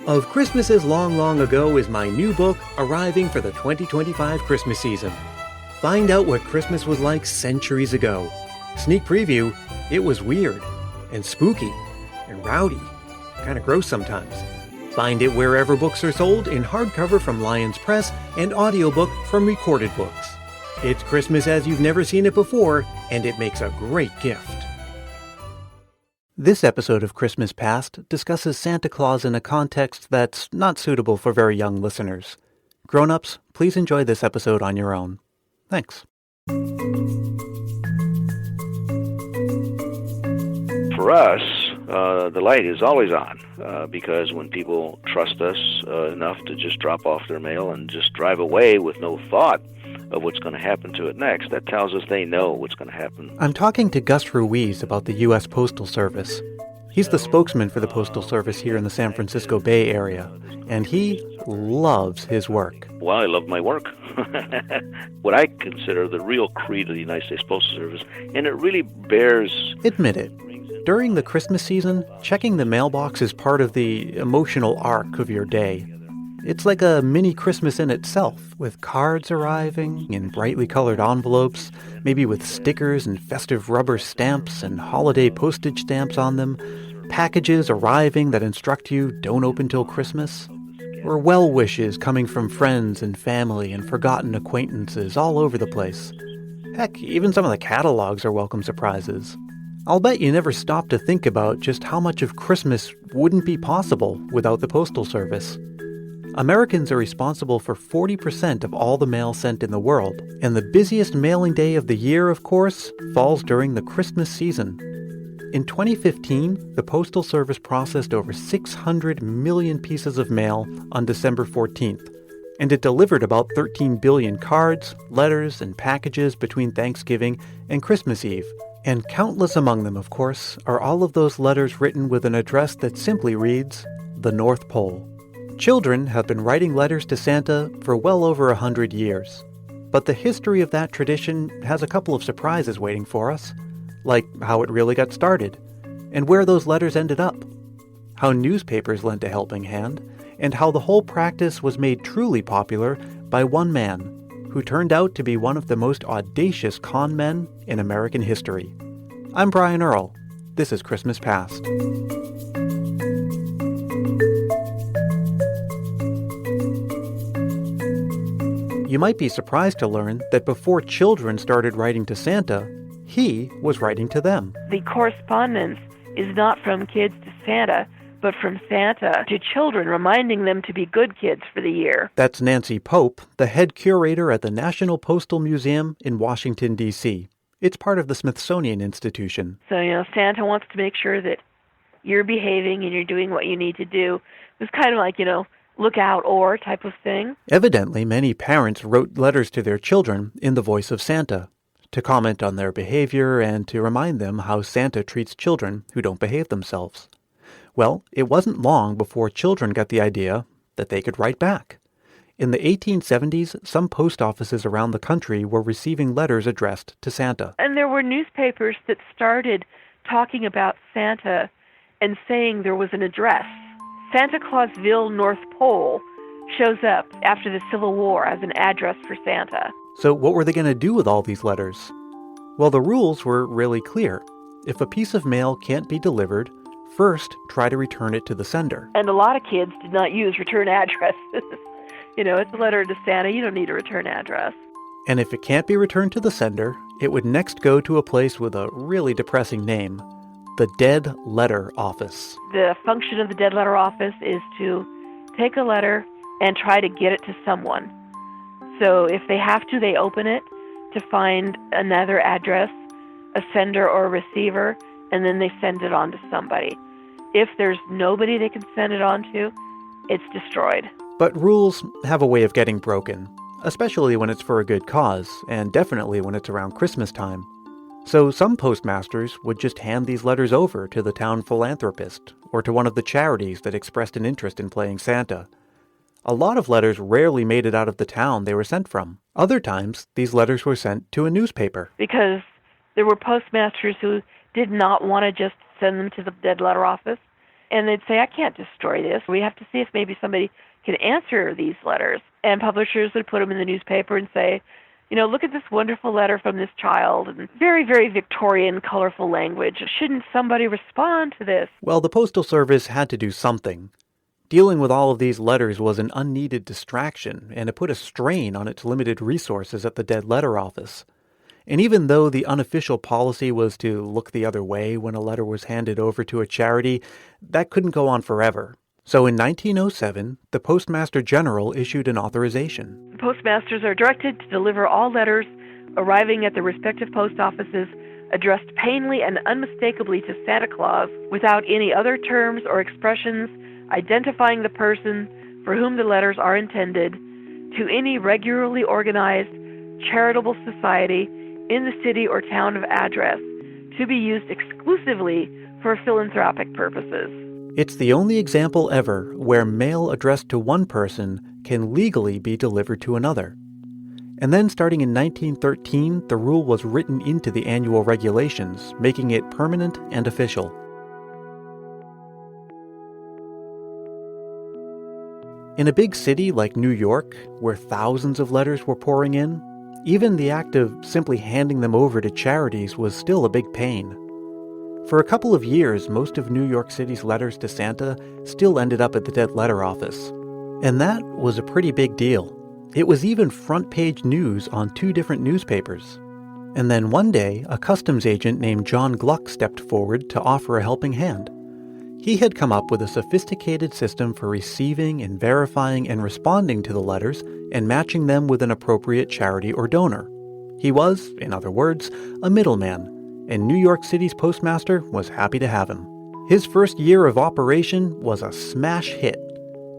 Of Christmases Long, Long Ago is my new book arriving for the 2025 Christmas season. Find out what Christmas was like centuries ago. Sneak preview, it was weird and spooky and rowdy, kind of gross sometimes. Find it wherever books are sold in hardcover from Lyons Press and audiobook from Recorded Books. It's Christmas as you've never seen it before, and it makes a great gift. This episode of Christmas Past discusses Santa Claus in a context that's not suitable for very young listeners. Grown-ups, please enjoy this episode on your own. Thanks. For us, the light is always on because when people trust us enough to just drop off their mail and just drive away with no thought of what's going to happen to it next, that tells us they know what's going to happen. I'm talking to Gus Ruiz about the US Postal Service. He's the spokesman for the Postal Service here in the San Francisco Bay Area, and he loves his work. Well, I love my work. What I consider the real creed of the United States Postal Service, and it really bears... Admit it. During the Christmas season, checking the mailbox is part of the emotional arc of your day. It's like a mini Christmas in itself, with cards arriving in brightly colored envelopes, maybe with stickers and festive rubber stamps and holiday postage stamps on them, packages arriving that instruct you don't open till Christmas, or well wishes coming from friends and family and forgotten acquaintances all over the place. Heck, even some of the catalogs are welcome surprises. I'll bet you never stop to think about just how much of Christmas wouldn't be possible without the Postal Service. Americans are responsible for 40% of all the mail sent in the world, and the busiest mailing day of the year, of course, falls during the Christmas season. In 2015, the Postal Service processed over 600 million pieces of mail on December 14th, and it delivered about 13 billion cards, letters, and packages between Thanksgiving and Christmas Eve. And countless among them, of course, are all of those letters written with an address that simply reads, the North Pole. Children have been writing letters to Santa for well over 100 years. But the history of that tradition has a couple of surprises waiting for us, like how it really got started, and where those letters ended up, how newspapers lent a helping hand, and how the whole practice was made truly popular by one man, who turned out to be one of the most audacious con men in American history. I'm Brian Earl. This is Christmas Past. You might be surprised to learn that before children started writing to Santa, he was writing to them. The correspondence is not from kids to Santa, but from Santa to children, reminding them to be good kids for the year. That's Nancy Pope, the head curator at the National Postal Museum in Washington, D.C. It's part of the Smithsonian Institution. So, Santa wants to make sure that you're behaving and you're doing what you need to do. It's kind of like, look out or type of thing. Evidently, many parents wrote letters to their children in the voice of Santa, to comment on their behavior and to remind them how Santa treats children who don't behave themselves. Well, it wasn't long before children got the idea that they could write back. In the 1870s, some post offices around the country were receiving letters addressed to Santa. And there were newspapers that started talking about Santa and saying there was an address. Santa Clausville, North Pole shows up after the Civil War as an address for Santa. So what were they going to do with all these letters? Well, the rules were really clear. If a piece of mail can't be delivered, first try to return it to the sender. And a lot of kids did not use return addresses. It's a letter to Santa, you don't need a return address. And if it can't be returned to the sender, it would next go to a place with a really depressing name, the Dead Letter Office. The function of the Dead Letter Office is to take a letter and try to get it to someone. So if they have to, they open it to find another address, a sender or a receiver, and then they send it on to somebody. If there's nobody they can send it on to, it's destroyed. But rules have a way of getting broken, especially when it's for a good cause, and definitely when it's around Christmas time. So some postmasters would just hand these letters over to the town philanthropist or to one of the charities that expressed an interest in playing Santa. A lot of letters rarely made it out of the town they were sent from. Other times, these letters were sent to a newspaper. Because there were postmasters who did not want to just send them to the Dead Letter Office. And they'd say, I can't destroy this. We have to see if maybe somebody can answer these letters. And publishers would put them in the newspaper and say, look at this wonderful letter from this child, and very, very Victorian, colorful language. Shouldn't somebody respond to this? Well, the Postal Service had to do something. Dealing with all of these letters was an unneeded distraction, and it put a strain on its limited resources at the Dead Letter Office. And even though the unofficial policy was to look the other way when a letter was handed over to a charity, that couldn't go on forever. So in 1907, the Postmaster General issued an authorization. The postmasters are directed to deliver all letters arriving at the respective post offices addressed plainly and unmistakably to Santa Claus without any other terms or expressions identifying the person for whom the letters are intended, to any regularly organized charitable society in the city or town of address, to be used exclusively for philanthropic purposes. It's the only example ever where mail addressed to one person can legally be delivered to another. And then starting in 1913, the rule was written into the annual regulations, making it permanent and official. In a big city like New York, where thousands of letters were pouring in, even the act of simply handing them over to charities was still a big pain. For a couple of years, most of New York City's letters to Santa still ended up at the Dead Letter Office. And that was a pretty big deal. It was even front-page news on 2 different newspapers. And then one day, a customs agent named John Gluck stepped forward to offer a helping hand. He had come up with a sophisticated system for receiving and verifying and responding to the letters and matching them with an appropriate charity or donor. He was, in other words, a middleman, and New York City's postmaster was happy to have him. His first year of operation was a smash hit.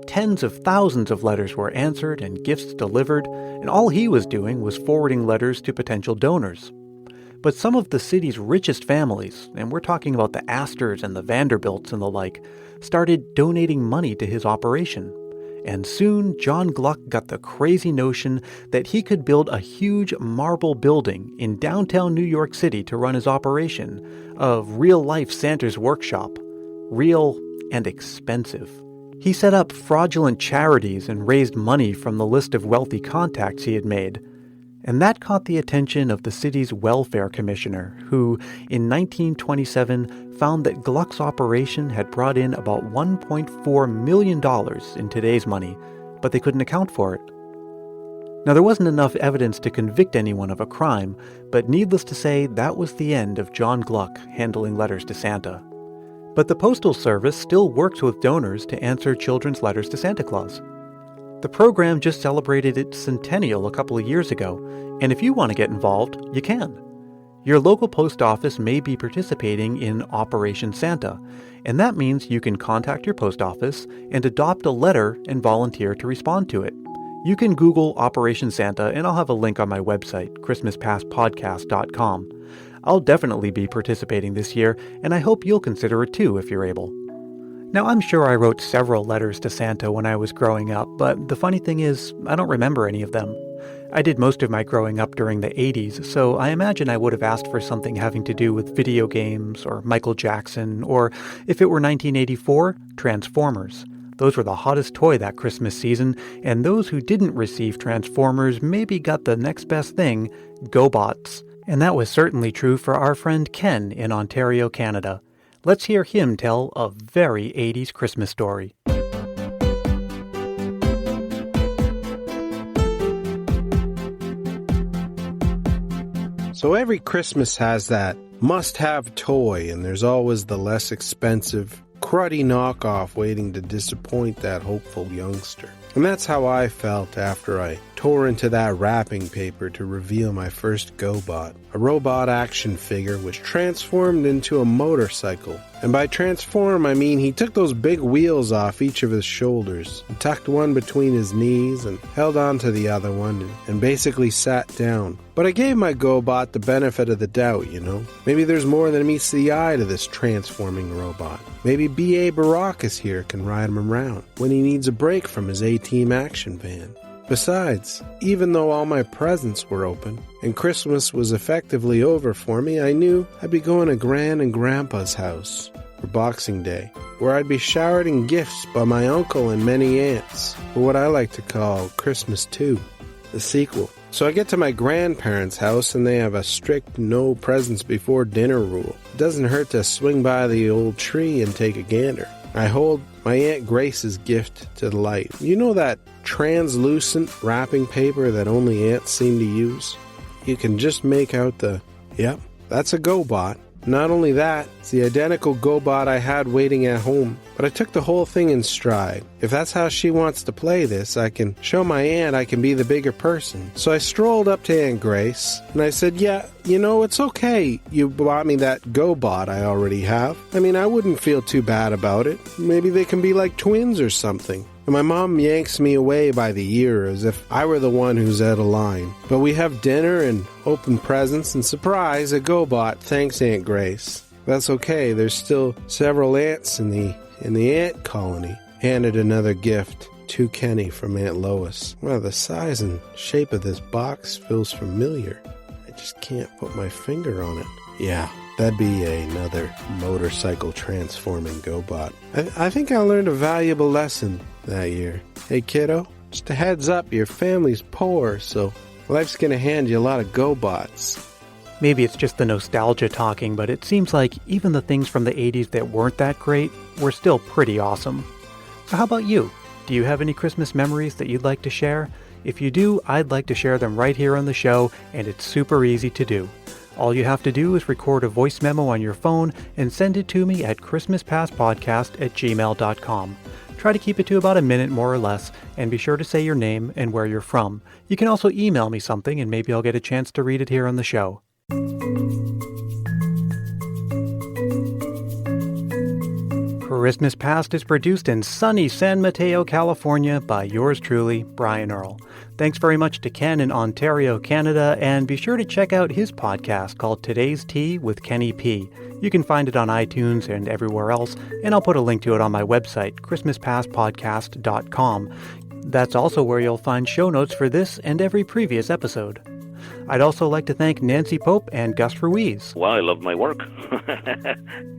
Tens of thousands of letters were answered and gifts delivered, and all he was doing was forwarding letters to potential donors. But some of the city's richest families, and we're talking about the Astors and the Vanderbilts and the like, started donating money to his operation. And soon, John Gluck got the crazy notion that he could build a huge marble building in downtown New York City to run his operation of real-life Santa's workshop. Real and expensive. He set up fraudulent charities and raised money from the list of wealthy contacts he had made. And that caught the attention of the city's welfare commissioner, who, in 1927, found that Gluck's operation had brought in about $1.4 million in today's money, but they couldn't account for it. Now, there wasn't enough evidence to convict anyone of a crime, but needless to say, that was the end of John Gluck handling letters to Santa. But the Postal Service still works with donors to answer children's letters to Santa Claus. The program just celebrated its centennial a couple of years ago, and if you want to get involved, you can. Your local post office may be participating in Operation Santa, and that means you can contact your post office and adopt a letter and volunteer to respond to it. You can Google Operation Santa, and I'll have a link on my website, ChristmasPastPodcast.com. I'll definitely be participating this year, and I hope you'll consider it too if you're able. Now, I'm sure I wrote several letters to Santa when I was growing up, but the funny thing is, I don't remember any of them. I did most of my growing up during the 80s, so I imagine I would have asked for something having to do with video games, or Michael Jackson, or if it were 1984, Transformers. Those were the hottest toy that Christmas season, and those who didn't receive Transformers maybe got the next best thing, GoBots. And that was certainly true for our friend Ken in Ontario, Canada. Let's hear him tell a very 80s Christmas story. So every Christmas has that must-have toy, and there's always the less expensive, cruddy knockoff waiting to disappoint that hopeful youngster. And that's how I felt after I tore into that wrapping paper to reveal my first GoBot, a robot action figure which transformed into a motorcycle. And by transform, I mean he took those big wheels off each of his shoulders, and tucked one between his knees, and held on to the other one, and basically sat down. But I gave my GoBot the benefit of the doubt, you know. Maybe there's more than meets the eye to this transforming robot. Maybe B.A. Baracus here can ride him around when he needs a break from his A-Team action van. Besides, even though all my presents were open, and Christmas was effectively over for me, I knew I'd be going to Gran and Grandpa's house. for Boxing Day, where I'd be showered in gifts by my uncle and many aunts, for what I like to call Christmas 2, the sequel. So I get to my grandparents' house and they have a strict no presents before dinner rule. It doesn't hurt to swing by the old tree and take a gander. I hold my Aunt Grace's gift to the light. You know that translucent wrapping paper that only aunts seem to use? You can just make out yep, that's a GoBot. Not only that, it's the identical GoBot I had waiting at home, but I took the whole thing in stride. If that's how she wants to play this, I can show my aunt I can be the bigger person. So I strolled up to Aunt Grace, and I said, yeah, it's okay. You bought me that GoBot I already have. I mean, I wouldn't feel too bad about it. Maybe they can be like twins or something. And my mom yanks me away by the ear as if I were the one who's out of line. But we have dinner and open presents and surprise, a GoBot. Thanks, Aunt Grace. That's okay. There's still several aunts in the ant colony. Handed another gift to Kenny from Aunt Lois. Well, the size and shape of this box feels familiar. I just can't put my finger on it. Yeah, that'd be another motorcycle transforming GoBot. I think I learned a valuable lesson that year. Hey kiddo, just a heads up, your family's poor, so life's gonna hand you a lot of GoBots. Maybe it's just the nostalgia talking, but it seems like even the things from the 80s that weren't that great were still pretty awesome. So how about you? Do you have any Christmas memories that you'd like to share? If you do, I'd like to share them right here on the show, and it's super easy to do. All you have to do is record a voice memo on your phone and send it to me at christmaspastpodcast@gmail.com. Try to keep it to about a minute more or less, and be sure to say your name and where you're from. You can also email me something, and maybe I'll get a chance to read it here on the show. Christmas Past is produced in sunny San Mateo, California by yours truly, Brian Earl. Thanks very much to Ken in Ontario, Canada, and be sure to check out his podcast called Today's Tea with Kenny P. You can find it on iTunes and everywhere else, and I'll put a link to it on my website, christmaspastpodcast.com. That's also where you'll find show notes for this and every previous episode. I'd also like to thank Nancy Pope and Gus Ruiz. Well, I love my work.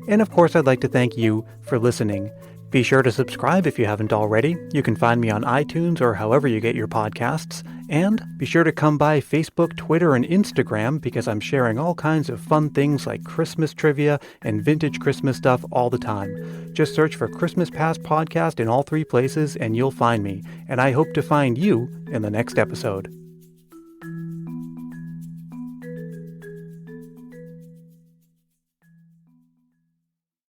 And of course, I'd like to thank you for listening. Be sure to subscribe if you haven't already. You can find me on iTunes or however you get your podcasts. And be sure to come by Facebook, Twitter, and Instagram because I'm sharing all kinds of fun things like Christmas trivia and vintage Christmas stuff all the time. Just search for Christmas Past Podcast in all three places and you'll find me. And I hope to find you in the next episode.